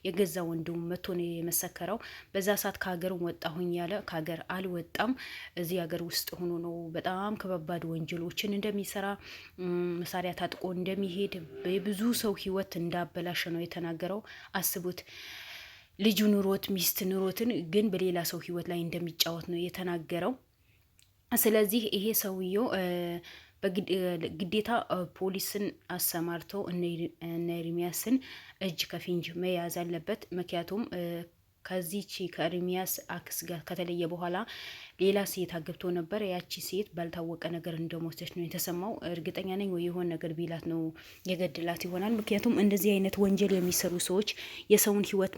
የገዛ ወንድሙ መቶ ነው የመሰከረው። በዛ ሰዓት ከሀገር ወጣሁኝ ያለ ከሀገር አልወጣም። እዚህ ሀገር ውስጥ ሆኖ ነው በጣም ከባባድ ወንጀሎችን እንደሚሰራ መሳሪያ ታጥቆ እንደሚሄድ የብዙ ሰው ህይወት እንዳበላሸ ነው የተናገረው። አስቡት። ልጁ ኑሮት ሚስት ኑሮትን ግን በሌላ ሰው ህይወት ላይ እንደሚጫወት ነው የተናገረው። ስለዚህ ይሄ ሰውየው ግዴታ ፖሊስን አሰማርተው እነ ኤርሚያስን እጅ ከፍንጅ መያዝ አለበት። ምክንያቱም ከዚች ከኤርሚያስ አክስ ጋር ከተለየ በኋላ ሌላ ሴት አግብቶ ነበር። ያቺ ሴት ባልታወቀ ነገር እንደሞተች ነው የተሰማው። እርግጠኛ ነኝ ወይ የሆነ ነገር ቢላት ነው የገድላት ይሆናል። ምክንያቱም እንደዚህ አይነት ወንጀል የሚሰሩ ሰዎች የሰውን ህይወት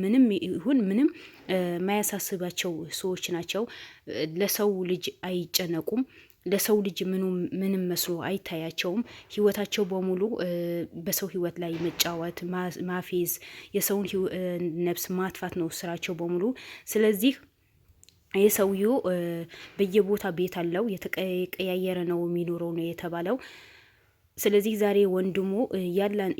ምንም ይሁን ምንም ማያሳስባቸው ሰዎች ናቸው። ለሰው ልጅ አይጨነቁም። ለሰው ልጅ ምንም መስሎ አይታያቸውም። ህይወታቸው በሙሉ በሰው ህይወት ላይ መጫወት፣ ማፌዝ፣ የሰውን ነፍስ ማጥፋት ነው ስራቸው በሙሉ። ስለዚህ የሰውየው በየቦታ ቤት አለው፣ የተቀያየረ ነው የሚኖረው ነው የተባለው። ስለዚህ ዛሬ ወንድሙ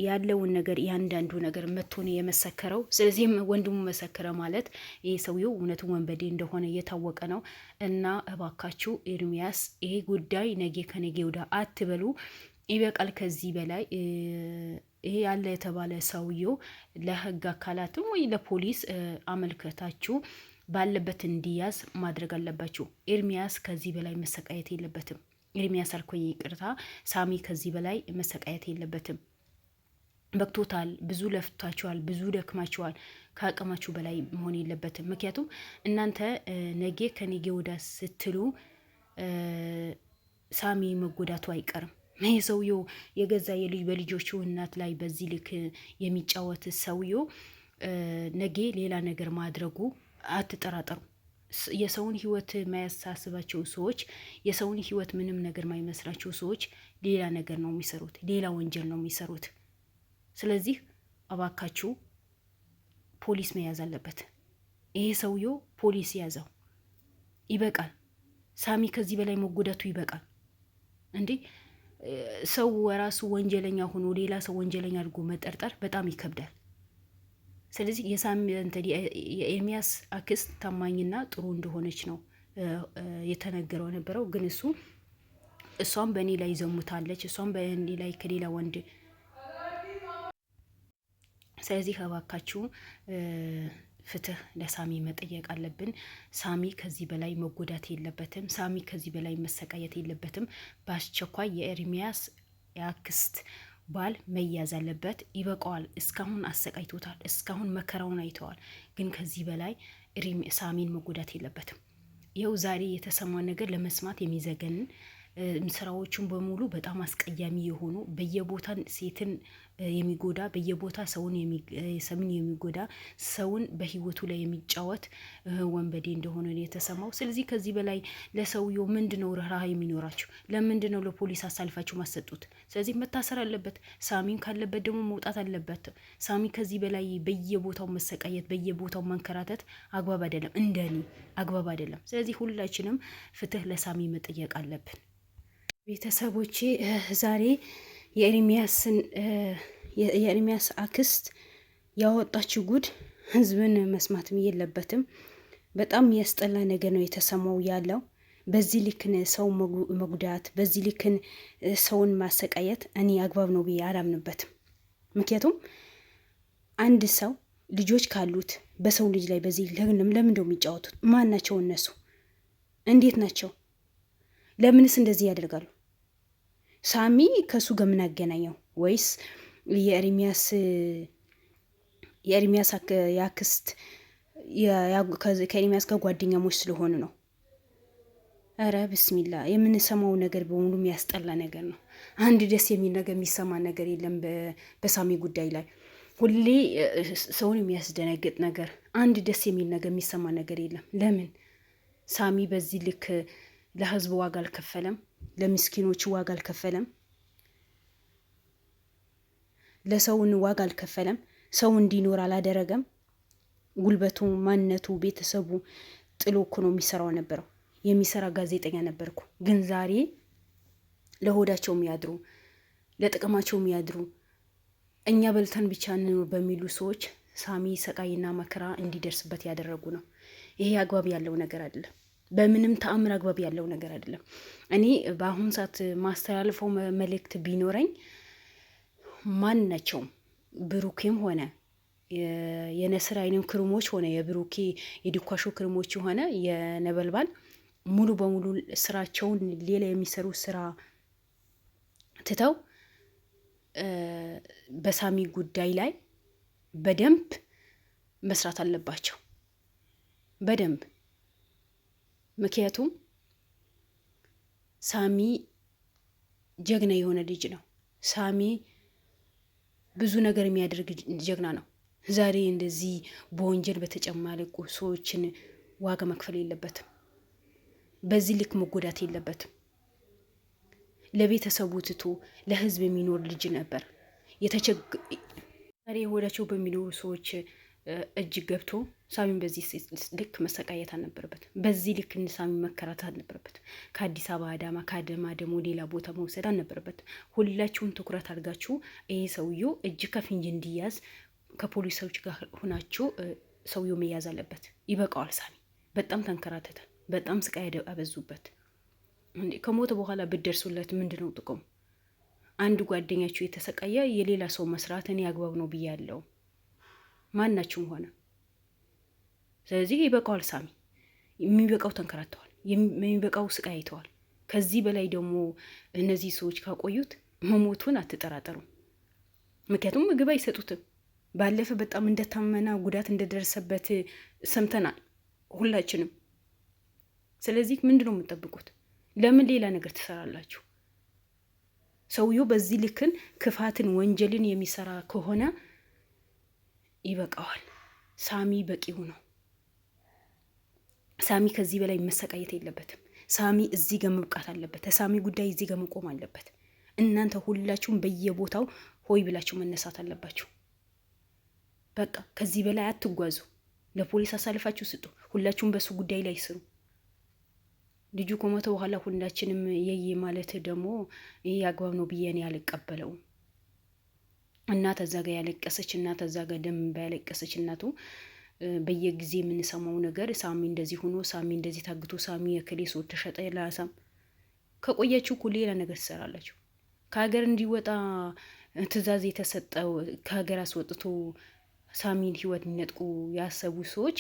ያለውን ነገር ያንዳንዱ ነገር መጥቶ ነው የመሰከረው። ስለዚህም ወንድሙ መሰከረ ማለት ይሄ ሰውየው እውነቱ ወንበዴ እንደሆነ እየታወቀ ነው። እና እባካችሁ ኤርሚያስ ይሄ ጉዳይ ነገ ከነገ ወዲያ አትበሉ፣ ይበቃል ከዚህ በላይ። ይሄ ያለ የተባለ ሰውየው ለህግ አካላትም ወይ ለፖሊስ አመልከታችሁ ባለበት እንዲያዝ ማድረግ አለባችሁ። ኤርሚያስ ከዚህ በላይ መሰቃየት የለበትም። ኤርሚያስ አልኮኝ ይቅርታ፣ ሳሚ ከዚህ በላይ መሰቃየት የለበትም። በቅቶታል። ብዙ ለፍታችኋል፣ ብዙ ደክማችኋል። ከአቅማችሁ በላይ መሆን የለበትም። ምክንያቱም እናንተ ነገ ከነገ ወዳ ስትሉ ሳሚ መጎዳቱ አይቀርም። ይህ ሰውየው የገዛ በልጆቹ እናት ላይ በዚህ ልክ የሚጫወት ሰውየው ነገ ሌላ ነገር ማድረጉ አትጠራጠሩ። የሰውን ህይወት ማያሳስባቸው ሰዎች፣ የሰውን ህይወት ምንም ነገር ማይመስላቸው ሰዎች ሌላ ነገር ነው የሚሰሩት፣ ሌላ ወንጀል ነው የሚሰሩት። ስለዚህ እባካችሁ ፖሊስ መያዝ አለበት። ይሄ ሰውየው ፖሊስ ያዘው። ይበቃል። ሳሚ ከዚህ በላይ መጎዳቱ ይበቃል። እንዴ ሰው ራሱ ወንጀለኛ ሆኖ ሌላ ሰው ወንጀለኛ አድርጎ መጠርጠር በጣም ይከብዳል። ስለዚህ የኤርሚያስ አክስት ታማኝና ጥሩ እንደሆነች ነው የተነገረው ነበረው። ግን እሷም በእኔ ላይ ዘሙታለች፣ እሷም በእኔ ላይ ከሌላ ወንድ። ስለዚህ እባካችሁ ፍትህ ለሳሚ መጠየቅ አለብን። ሳሚ ከዚህ በላይ መጎዳት የለበትም። ሳሚ ከዚህ በላይ መሰቃየት የለበትም። በአስቸኳይ የኤርሚያስ የአክስት ባል መያዝ አለበት። ይበቃዋል። እስካሁን አሰቃይቶታል። እስካሁን መከራውን አይተዋል። ግን ከዚህ በላይ ሳሚን መጎዳት የለበትም። ይኸው ዛሬ የተሰማ ነገር ለመስማት የሚዘገንን ስራዎቹን በሙሉ በጣም አስቀያሚ የሆኑ በየቦታ ሴትን የሚጎዳ በየቦታ ሰውን የሚጎዳ ሰውን በህይወቱ ላይ የሚጫወት ወንበዴ እንደሆነ ነው የተሰማው። ስለዚህ ከዚህ በላይ ለሰውየው ምንድነው ርህራሄ የሚኖራችሁ? ለምንድነው ለፖሊስ አሳልፋችሁ ማሰጡት? ስለዚህ መታሰር አለበት። ሳሚን ካለበት ደግሞ መውጣት አለበት። ሳሚ ከዚህ በላይ በየቦታው መሰቃየት፣ በየቦታው መንከራተት አግባብ አይደለም፣ እንደኔ አግባብ አይደለም። ስለዚህ ሁላችንም ፍትህ ለሳሚ መጠየቅ አለብን። ቤተሰቦቼ ዛሬ የኤርሚያስ አክስት ያወጣችው ጉድ ህዝብን መስማትም የለበትም። በጣም ያስጠላ ነገር ነው የተሰማው ያለው። በዚህ ልክን ሰው መጉዳት፣ በዚህ ልክን ሰውን ማሰቃየት እኔ አግባብ ነው ብዬ አላምንበትም። ምክንያቱም አንድ ሰው ልጆች ካሉት በሰው ልጅ ላይ በዚህ ለምን እንደው የሚጫወቱት ማን ናቸው? እነሱ እንዴት ናቸው? ለምንስ እንደዚህ ያደርጋሉ? ሳሚ ከሱ ጋር ምን አገናኘው? ወይስ የኤርሚያስ ያክስት ከኤርሚያስ ጋር ጓደኛሞች ስለሆኑ ነው? አረ ብስሚላ፣ የምንሰማው ነገር በሙሉ የሚያስጠላ ነገር ነው። አንድ ደስ የሚል ነገር የሚሰማ ነገር የለም በሳሚ ጉዳይ ላይ። ሁሌ ሰውን የሚያስደነግጥ ነገር፣ አንድ ደስ የሚል ነገር የሚሰማ ነገር የለም። ለምን ሳሚ በዚህ ልክ ለህዝብ ዋጋ አልከፈለም? ለምስኪኖቹ ዋጋ አልከፈለም? ለሰውን ዋጋ አልከፈለም? ሰው እንዲኖር አላደረገም? ጉልበቱ፣ ማንነቱ፣ ቤተሰቡ ጥሎ እኮ ነው የሚሰራው ነበረው። የሚሰራ ጋዜጠኛ ነበርኩ። ግን ዛሬ ለሆዳቸው የሚያድሩ ለጥቅማቸው የሚያድሩ እኛ በልተን ብቻ እንኖር በሚሉ ሰዎች ሳሚ ሰቃይና መከራ እንዲደርስበት ያደረጉ ነው። ይሄ አግባብ ያለው ነገር አይደለም። በምንም ተአምር አግባብ ያለው ነገር አይደለም። እኔ በአሁኑ ሰዓት ማስተላልፈው መልእክት ቢኖረኝ ማናቸውም ብሩኬም ሆነ የነስር አይንም ክርሞች ሆነ የብሩኬ የድኳሾ ክርሞች ሆነ የነበልባል ሙሉ በሙሉ ስራቸውን ሌላ የሚሰሩ ስራ ትተው በሳሚ ጉዳይ ላይ በደንብ መስራት አለባቸው። በደንብ ምክንያቱም ሳሚ ጀግና የሆነ ልጅ ነው። ሳሚ ብዙ ነገር የሚያደርግ ጀግና ነው። ዛሬ እንደዚህ በወንጀል በተጨማለቁ ሰዎችን ዋጋ መክፈል የለበትም። በዚህ ልክ መጎዳት የለበትም። ለቤተሰቡ ትቶ ለህዝብ የሚኖር ልጅ ነበር። ዛሬ ወዳቸው በሚኖሩ ሰዎች እጅ ገብቶ ሳሚን በዚህ ልክ መሰቃየት አልነበረበት። በዚህ ልክ ሳሚ መከራት አልነበረበት። ከአዲስ አበባ አዳማ፣ ከአዳማ ደግሞ ሌላ ቦታ መውሰድ አልነበረበት። ሁላችሁም ትኩረት አድርጋችሁ ይሄ ሰውዬው እጅ ከፍንጅ እንዲያዝ ከፖሊሶች ጋር ሆናችሁ ሰውዬው መያዝ አለበት። ይበቃዋል። ሳሚ በጣም ተንከራተተ። በጣም ስቃይ አበዙበት። ከሞተ በኋላ ብደርሱለት ምንድን ነው ጥቅሙ? አንድ ጓደኛችሁ የተሰቃየ የሌላ ሰው መስራት እኔ አግባብ ነው ብያለሁ። ማናችሁም ሆነ። ስለዚህ ይበቃዋል። ሳሚ የሚበቃው ተንከራተዋል። የሚበቃው ስቃይ አይተዋል። ከዚህ በላይ ደግሞ እነዚህ ሰዎች ካቆዩት መሞቱን አትጠራጠሩ። ምክንያቱም ምግብ አይሰጡትም። ባለፈ በጣም እንደታመና ጉዳት እንደደረሰበት ሰምተናል ሁላችንም። ስለዚህ ምንድን ነው የምትጠብቁት? ለምን ሌላ ነገር ትሰራላችሁ? ሰውየው በዚህ ልክን ክፋትን ወንጀልን የሚሰራ ከሆነ ይበቃዋል። ሳሚ በቂው ነው። ሳሚ ከዚህ በላይ መሰቃየት የለበትም። ሳሚ እዚህ ጋር መብቃት አለበት። ሳሚ ጉዳይ እዚህ ጋር መቆም አለበት። እናንተ ሁላችሁም በየቦታው ሆይ ብላችሁ መነሳት አለባችሁ። በቃ ከዚህ በላይ አትጓዙ። ለፖሊስ አሳልፋችሁ ስጡ። ሁላችሁም በሱ ጉዳይ ላይ ስሩ። ልጁ ከሞተ በኋላ ሁላችንም የየ ማለት ደግሞ ይሄ አግባብ ነው ብዬ እኔ አልቀበለውም። እናት እዛ ጋ ያለቀሰች እናት እዛ ጋ ደም ባያለቀሰች እናቱ በየጊዜ የምንሰማው ነገር ሳሚ እንደዚህ ሆኖ ሳሚ እንደዚህ ታግቶ ሳሚ የክሌ ሰው ተሸጠ ላሳም ከቆያችሁ እኮ ሌላ ነገር ትሰራላችሁ። ከሀገር እንዲወጣ ትዕዛዝ የተሰጠው ከሀገር አስወጥቶ ሳሚን ህይወት የሚነጥቁ ያሰቡ ሰዎች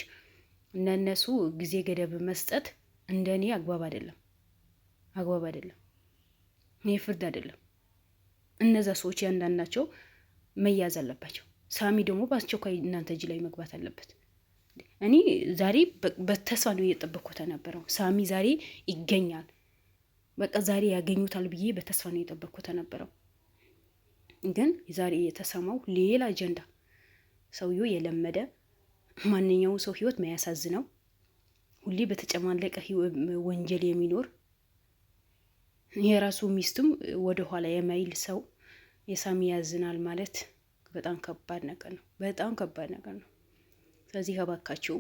እነሱ ጊዜ ገደብ መስጠት እንደኔ አግባብ አይደለም። አግባብ አይደለም። ይሄ ፍርድ አይደለም። እነዛ ሰዎች ያንዳንዳቸው መያዝ አለባቸው። ሳሚ ደግሞ በአስቸኳይ እናንተ እጅ ላይ መግባት አለበት። እኔ ዛሬ በተስፋ ነው እየጠበቅኩት ነበረው። ሳሚ ዛሬ ይገኛል፣ በቃ ዛሬ ያገኙታል ብዬ በተስፋ ነው እየጠበቅኩት ነበረው። ግን ዛሬ የተሰማው ሌላ አጀንዳ። ሰውየው የለመደ ማንኛው ሰው ህይወት ማያሳዝነው ሁሌ በተጨማለቀ ወንጀል የሚኖር የራሱ ሚስቱም ወደ ኋላ የማይል ሰው የሳሚ ያዝናል ማለት በጣም ከባድ ነገር ነው። በጣም ከባድ ነገር ነው። ስለዚህ እባካችሁ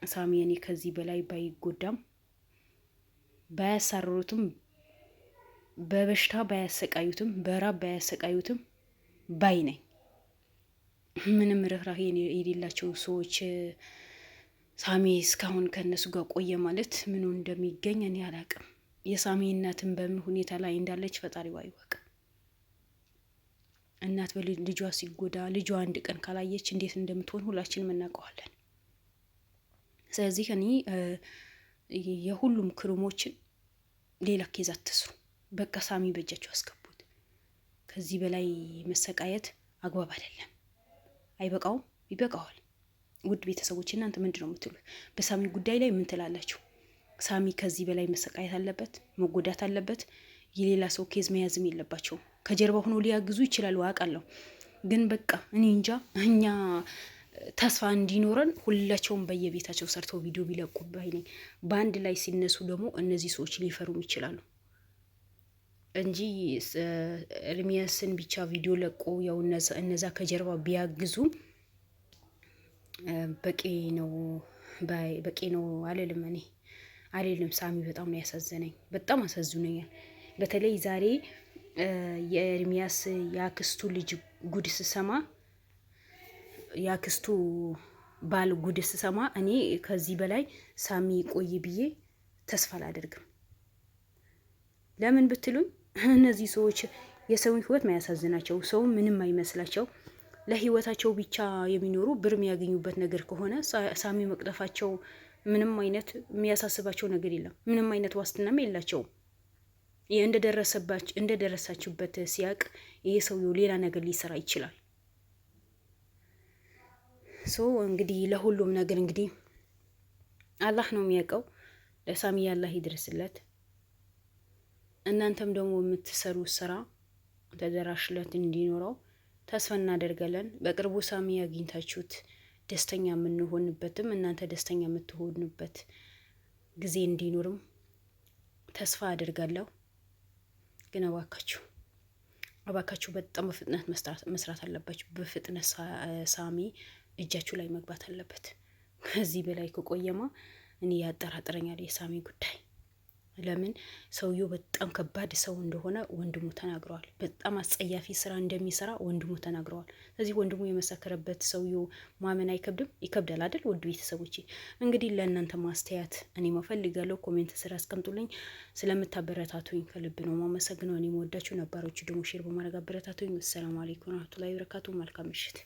ሳሚ እኔ ከዚህ በላይ ባይጎዳም ባያሳርሩትም በበሽታ ባያሰቃዩትም በራብ ባያሰቃዩትም ባይ ነኝ። ምንም ርህራሄ የሌላቸው ሰዎች ሳሚ እስካሁን ከእነሱ ጋር ቆየ ማለት ምኑ እንደሚገኝ እኔ አላቅም። የሳሚ እናትን በምን ሁኔታ ላይ እንዳለች ፈጣሪዋ ይወቅ። እናት በልጇ ሲጎዳ ልጇ አንድ ቀን ካላየች እንዴት እንደምትሆን ሁላችንም እናውቀዋለን። ስለዚህ እኔ የሁሉም ክርሞችን ሌላ ኬዝ አትስሩ። በቃ ሳሚ በእጃቸው አስገቡት። ከዚህ በላይ መሰቃየት አግባብ አይደለም። አይበቃውም? ይበቃዋል። ውድ ቤተሰቦች እናንተ ምንድን ነው የምትሉት? በሳሚ ጉዳይ ላይ ምን ትላላችሁ? ሳሚ ከዚህ በላይ መሰቃየት አለበት? መጎዳት አለበት? የሌላ ሰው ኬዝ መያዝም የለባቸውም። ከጀርባ ሆኖ ሊያግዙ ይችላሉ፣ አውቃለሁ። ግን በቃ እኔ እንጃ። እኛ ተስፋ እንዲኖረን ሁላቸውም በየቤታቸው ሰርተው ቪዲዮ ቢለቁ ባይ ነኝ። በአንድ ላይ ሲነሱ ደግሞ እነዚህ ሰዎች ሊፈሩም ይችላሉ እንጂ ኤርሚያስን ብቻ ቪዲዮ ለቆ ያው እነዛ ከጀርባ ቢያግዙ በቂ ነው አልልም። እኔ አልልም። ሳሚ በጣም ነው ያሳዘነኝ። በጣም አሳዝኖኛል። በተለይ ዛሬ የኤርሚያስ የአክስቱ ልጅ ጉድ ስሰማ ያክስቱ ባል ጉድ ስሰማ እኔ ከዚህ በላይ ሳሚ ቆይ ብዬ ተስፋ አላደርግም። ለምን ብትሉኝ እነዚህ ሰዎች የሰውን ህይወት ማያሳዝናቸው፣ ሰው ምንም አይመስላቸው፣ ለህይወታቸው ብቻ የሚኖሩ ብር የሚያገኙበት ነገር ከሆነ ሳሚ መቅጠፋቸው ምንም አይነት የሚያሳስባቸው ነገር የለም። ምንም አይነት ዋስትናም የላቸውም። እንደደረሳችሁበት ሲያቅ ይሄ ሰውየው ሌላ ነገር ሊሰራ ይችላል። ሶ እንግዲህ ለሁሉም ነገር እንግዲህ አላህ ነው የሚያውቀው። ለሳሚ አላህ ይድረስለት። እናንተም ደግሞ የምትሰሩት ስራ ተደራሽለት እንዲኖረው ተስፋ እናደርጋለን። በቅርቡ ሳሚ አግኝታችሁት ደስተኛ የምንሆንበትም እናንተ ደስተኛ የምትሆኑበት ጊዜ እንዲኖርም ተስፋ አደርጋለሁ። ግን እባካችሁ በጣም በፍጥነት መስራት አለባችሁ። በፍጥነት ሳሚ እጃችሁ ላይ መግባት አለበት። ከዚህ በላይ ከቆየማ እኔ ያጠራጥረኛል የሳሚ ጉዳይ። ለምን ሰውየው በጣም ከባድ ሰው እንደሆነ ወንድሙ ተናግረዋል። በጣም አስጸያፊ ስራ እንደሚሰራ ወንድሙ ተናግረዋል። ስለዚህ ወንድሙ የመሰከረበት ሰውየው ማመን አይከብድም? ይከብዳል አይደል? ውድ ቤተሰቦቼ እንግዲህ ለእናንተ ማስተያየት እኔ መፈልጋለሁ። ኮሜንት ስራ አስቀምጡልኝ። ስለምታበረታቱኝ ከልብ ነው ማመሰግነው። እኔ መወዳችሁ ነባሮቹ ደግሞ ሼር በማድረግ አበረታቱኝ። ሰላም አለይኩም ወራህመቱላሂ ወበረካቱ። መልካም ምሽት።